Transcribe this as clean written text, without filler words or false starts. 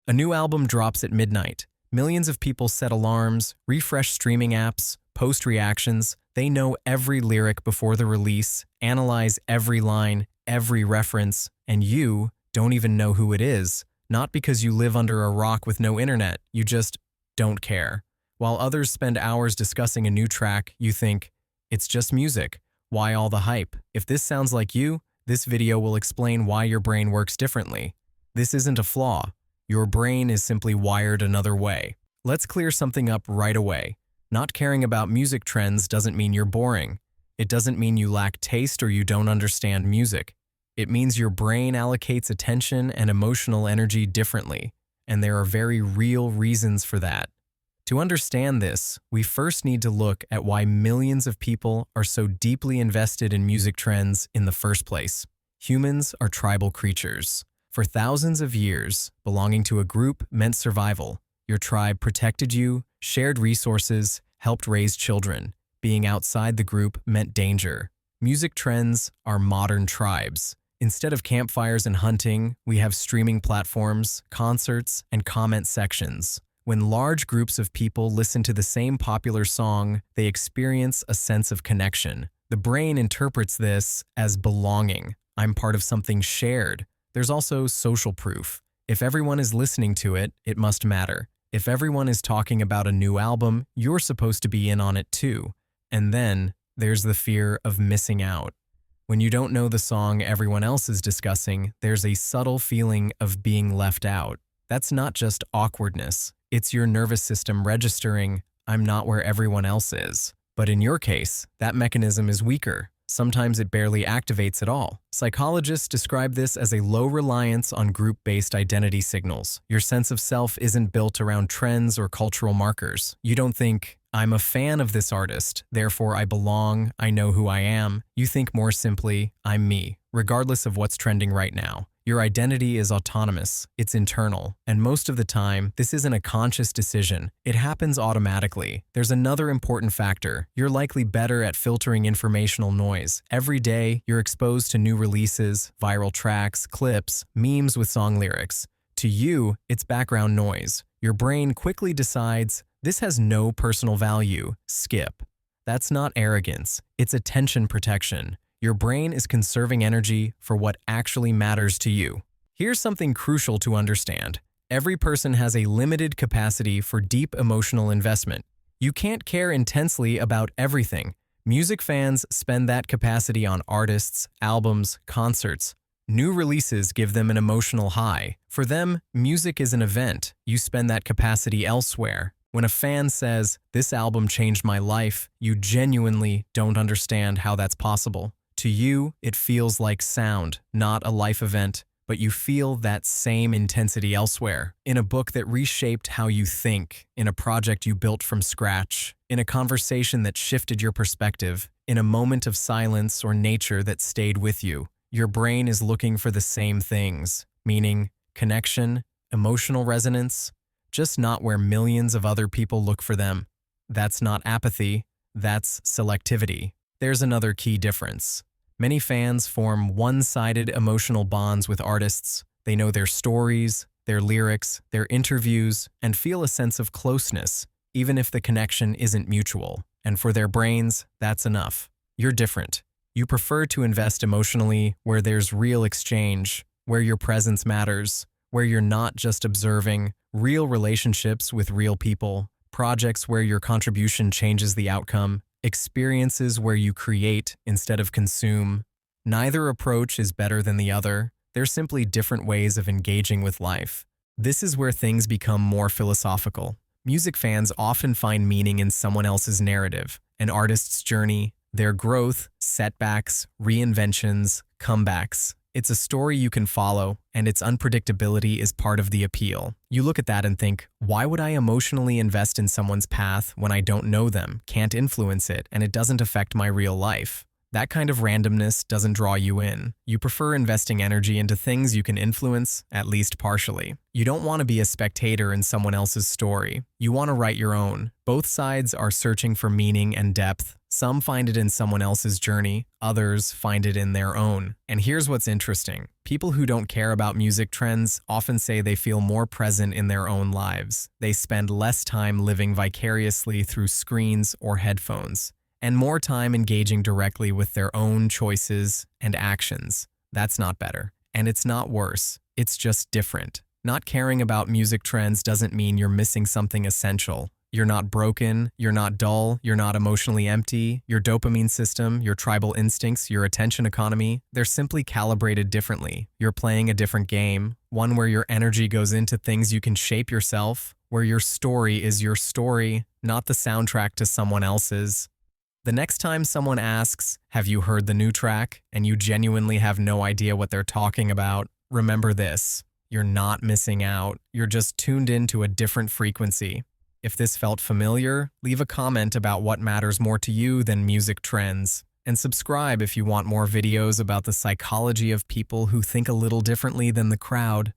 A new album drops at midnight. Millions of people set alarms, refresh streaming apps, post reactions. They know every lyric before the release, analyze every line, every reference, and you don't even know who it is. Not because you live under a rock with no internet, you just don't care. While others spend hours discussing a new track, you think, it's just music. Why all the hype? If this sounds like you, this video will explain why your brain works differently. This isn't a flaw. Your brain is simply wired another way. Let's clear something up right away. Not caring about music trends doesn't mean you're boring. It doesn't mean you lack taste or you don't understand music. It means your brain allocates attention and emotional energy differently, and there are very real reasons for that. To understand this, we first need to look at why millions of people are so deeply invested in music trends in the first place. Humans are tribal creatures. For thousands of years, belonging to a group meant survival. Your tribe protected you, shared resources, helped raise children. Being outside the group meant danger. Music trends are modern tribes. Instead of campfires and hunting, we have streaming platforms, concerts, and comment sections. When large groups of people listen to the same popular song, they experience a sense of connection. The brain interprets this as belonging. I'm part of something shared. There's also social proof. If everyone is listening to it, it must matter. If everyone is talking about a new album, you're supposed to be in on it too. And then there's the fear of missing out. When you don't know the song everyone else is discussing, there's a subtle feeling of being left out. That's not just awkwardness. It's your nervous system registering, I'm not where everyone else is. But in your case, that mechanism is weaker. Sometimes it barely activates at all. Psychologists describe this as a low reliance on group-based identity signals. Your sense of self isn't built around trends or cultural markers. You don't think, I'm a fan of this artist, therefore I belong, I know who I am. You think more simply, I'm me, regardless of what's trending right now. Your identity is autonomous, it's internal, and most of the time, this isn't a conscious decision. It happens automatically. There's another important factor. You're likely better at filtering informational noise. Every day, you're exposed to new releases, viral tracks, clips, memes with song lyrics. To you, it's background noise. Your brain quickly decides, this has no personal value. Skip. That's not arrogance, it's attention protection. Your brain is conserving energy for what actually matters to you. Here's something crucial to understand. Every person has a limited capacity for deep emotional investment. You can't care intensely about everything. Music fans spend that capacity on artists, albums, concerts. New releases give them an emotional high. For them, music is an event. You spend that capacity elsewhere. When a fan says, this album changed my life, you genuinely don't understand how that's possible. To you, it feels like sound, not a life event, but you feel that same intensity elsewhere. In a book that reshaped how you think, in a project you built from scratch, in a conversation that shifted your perspective, in a moment of silence or nature that stayed with you. Your brain is looking for the same things, meaning connection, emotional resonance, just not where millions of other people look for them. That's not apathy, that's selectivity. There's another key difference. Many fans form one-sided emotional bonds with artists. They know their stories, their lyrics, their interviews, and feel a sense of closeness, even if the connection isn't mutual. And for their brains, that's enough. You're different. You prefer to invest emotionally where there's real exchange, where your presence matters, where you're not just observing, real relationships with real people, projects where your contribution changes the outcome, experiences where you create instead of consume. Neither approach is better than the other. They're simply different ways of engaging with life. This is where things become more philosophical. Music fans often find meaning in someone else's narrative, an artist's journey, their growth, setbacks, reinventions, comebacks. It's a story you can follow, and its unpredictability is part of the appeal. You look at that and think, why would I emotionally invest in someone's path when I don't know them, can't influence it, and it doesn't affect my real life? That kind of randomness doesn't draw you in. You prefer investing energy into things you can influence, at least partially. You don't want to be a spectator in someone else's story. You want to write your own. Both sides are searching for meaning and depth, Some find it in someone else's journey, others find it in their own. And here's what's interesting. People who don't care about music trends often say they feel more present in their own lives. They spend less time living vicariously through screens or headphones, and more time engaging directly with their own choices and actions. That's not better. And it's not worse. It's just different. Not caring about music trends doesn't mean you're missing something essential. You're not broken, you're not dull, you're not emotionally empty. Your dopamine system, your tribal instincts, your attention economy, they're simply calibrated differently. You're playing a different game, one where your energy goes into things you can shape yourself, where your story is your story, not the soundtrack to someone else's. The next time someone asks, "Have you heard the new track?" and you genuinely have no idea what they're talking about, remember this. You're not missing out. You're just tuned into a different frequency. If this felt familiar, leave a comment about what matters more to you than music trends. And subscribe if you want more videos about the psychology of people who think a little differently than the crowd.